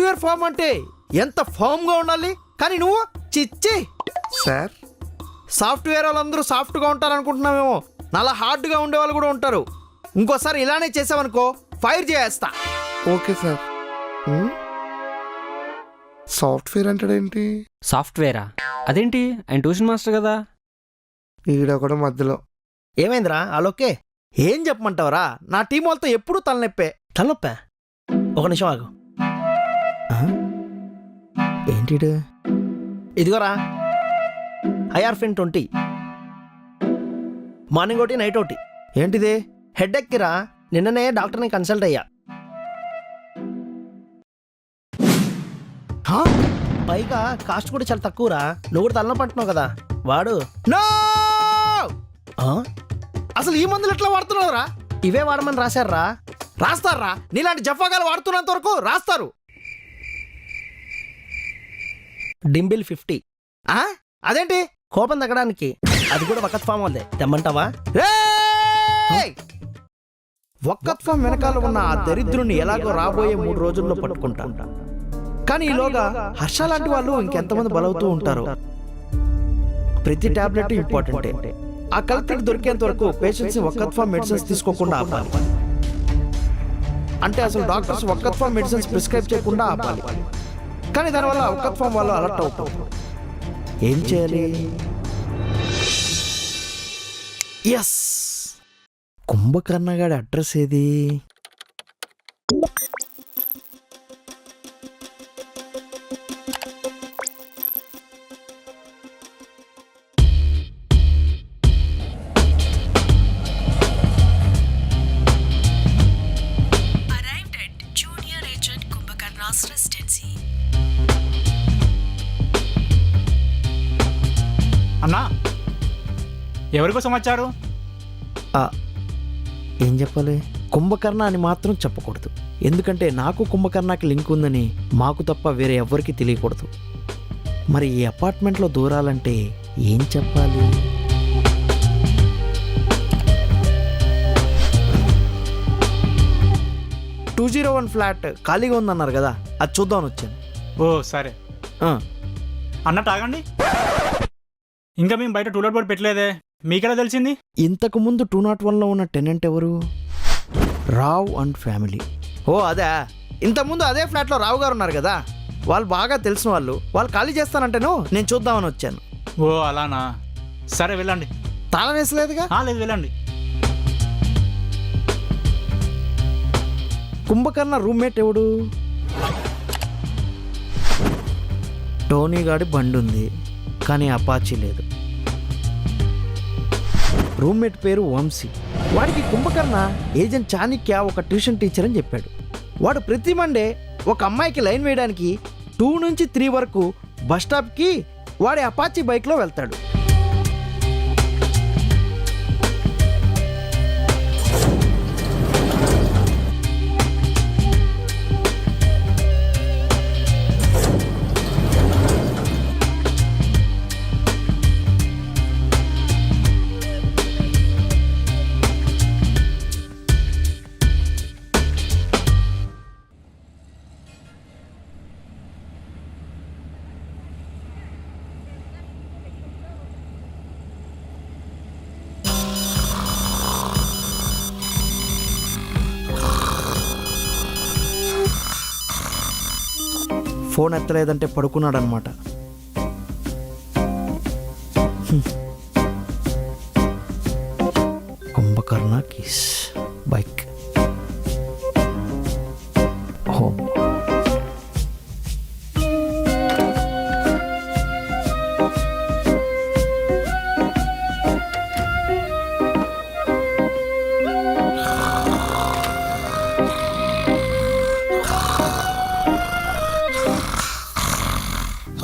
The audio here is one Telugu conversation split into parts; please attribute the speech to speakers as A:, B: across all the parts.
A: సాఫ్ట్వేర్ ఫామ్ అంటే ఎంత ఫామ్గా ఉండాలి, కానీ నువ్వు చిచ్చి.
B: సార్
A: సాఫ్ట్వేర్ వాళ్ళందరూ సాఫ్ట్గా ఉంటారనుకుంటున్నామేమో, నాలా హార్డ్గా ఉండే వాళ్ళు కూడా ఉంటారు. ఇంకోసారి ఇలానే చేసావనుకో ఫైర్ చేస్తా.
B: Okay sir. సాఫ్ట్వేర్ అంటాడేంటి?
C: సాఫ్ట్వేరా? అదేంటి, ఆయన ట్యూషన్ మాస్టర్ కదా.
B: ఈడ కూడా మధ్యలో.
A: ఏమైందిరా ఆలోకే? ఏం చెప్పమంటావరా, నా టీం వాళ్ళతో ఎప్పుడూ తలనొప్పే. తలనొప్పా? ఒక నిమిషం ఆగు. ఏంటి ఇదిగోరా, ఐఆర్ఫిన్ 20, మార్నింగ్ ఒకటి నైట్ ఒకటి. ఏంటిది? హెడ్ ఎక్కిరా, నిన్ననే డాక్టర్ని కన్సల్ట్ అయ్యా. పైగా కాస్ట్ కూడా చాలా తక్కువరా. నువ్వు కూడా తలనొప్పి అంటున్నావు కదా. వాడు అసలు ఈ మందులు ఎట్లా వాడుతున్నావురా? ఇవే వాడమని రాశారా? రాస్తారా? నీలాంటి జఫాగాలు వాడుతున్నంత వరకు రాస్తారు. డింబిల్ 50. అదేంటి? కోపం తగ్గడానికి. అది కూడా వకత్ ఫామ్ వాళ్ళే, తెమ్మంటావా? వకత్ ఫామ్ వెనకాల ఉన్న ఆ దరిద్రుని ఎలాగో రాబోయే 3 రోజుల్లో పట్టుకుంటా. కానీ ఈలోగా హర్ష లాంటి వాళ్ళు ఇంకెంతమంది బలవుతూ ఉంటారు. ప్రతి టాబ్లెట్ ఇంపార్టెంటే. ఆ కల్తీకి దొరికేంత వరకు పేషెంట్స్ వకత్ ఫామ్ మెడిసిన్స్ తీసుకోకుండా ఆపాలి. అంటే అసలు డాక్టర్స్ వకత్ ఫామ్ మెడిసిన్స్ ప్రిస్క్రైబ్ చేయకుండా ఆపాలి. కానీ దానివల్ల వకత్ ఫామ్ వాళ్ళు అలర్ట్ అవుతారు. ఏం చేయాలి? ఎస్, కుంభకర్ణగాడి అడ్రస్ ఏది?
D: అన్నా, ఎవరి కోసం వచ్చారు?
A: ఏం చెప్పాలి? కుంభకర్ణ అని మాత్రం చెప్పకూడదు. ఎందుకంటే నాకు కుంభకర్ణకి లింక్ ఉందని మాకు తప్ప వేరే ఎవ్వరికి తెలియకూడదు. మరి ఈ అపార్ట్మెంట్లో దూరాలంటే ఏం చెప్పాలి? టూ 201 ఫ్లాట్ ఖాళీగా ఉందన్నారు కదా, అది చూద్దామని వచ్చాను.
D: ఓ సరే. అన్నట్టు ఆగండి, ఇంకా మేము బయట టూలెట్ బోర్డు పెట్టలేదే, మీకెలా తెలిసింది?
A: ఇంతకు ముందు 201లో ఉన్న టెనెంట్ ఎవరు? Rao and family. ఓ అదే, ఇంతకుముందు అదే ఫ్లాట్లో రావు గారు ఉన్నారు కదా, వాళ్ళు బాగా తెలిసిన వాళ్ళు. వాళ్ళు ఖాళీ చేస్తానంటేను నేను చూద్దామని వచ్చాను.
D: ఓ అలానా, సరే వెళ్ళండి.
A: తాళం వేసలేదుగా?
D: లేదు, వెళ్ళండి.
A: కుంభకర్ణ రూమ్మేట్ ఎవడు? టోనీ గాడి బండి ఉంది, కానీ అపాచీ లేదు. రూమ్మేట్ పేరు వంశీ. వాడికి కుంభకర్ణ ఏజెంట్ చాణిక్య ఒక ట్యూషన్ టీచర్ అని చెప్పాడు. వాడు ప్రతి మండే ఒక అమ్మాయికి లైన్ వేయడానికి 2 నుంచి 3 వరకు బస్ స్టాప్కి వాడి అపాచీ బైక్లో వెళ్తాడు. ఫోన్ ఎత్తలేదంటే పడుకున్నాడు అనమాట. Kumbhakarna keys bike home.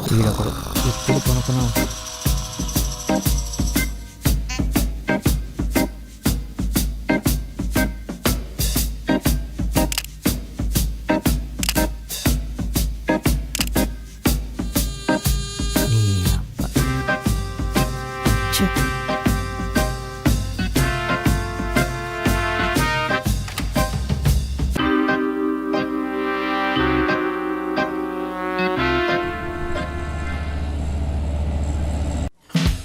A: వీడొకడు ఎప్పుడు కొనుక్కున్నావు.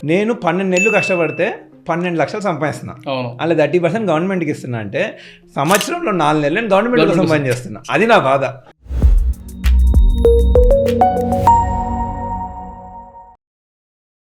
E: నేను 12 నెలలు కష్టపడితే 12 లక్షలు సంపాదిస్తున్నా.
F: అవును.
E: అలా 30% గవర్నమెంట్కి ఇస్తున్నా అంటే సంవత్సరంలో 4 నెలలు నేను గవర్నమెంట్ కోసం పని చేస్తున్నా. అది నా బాధ.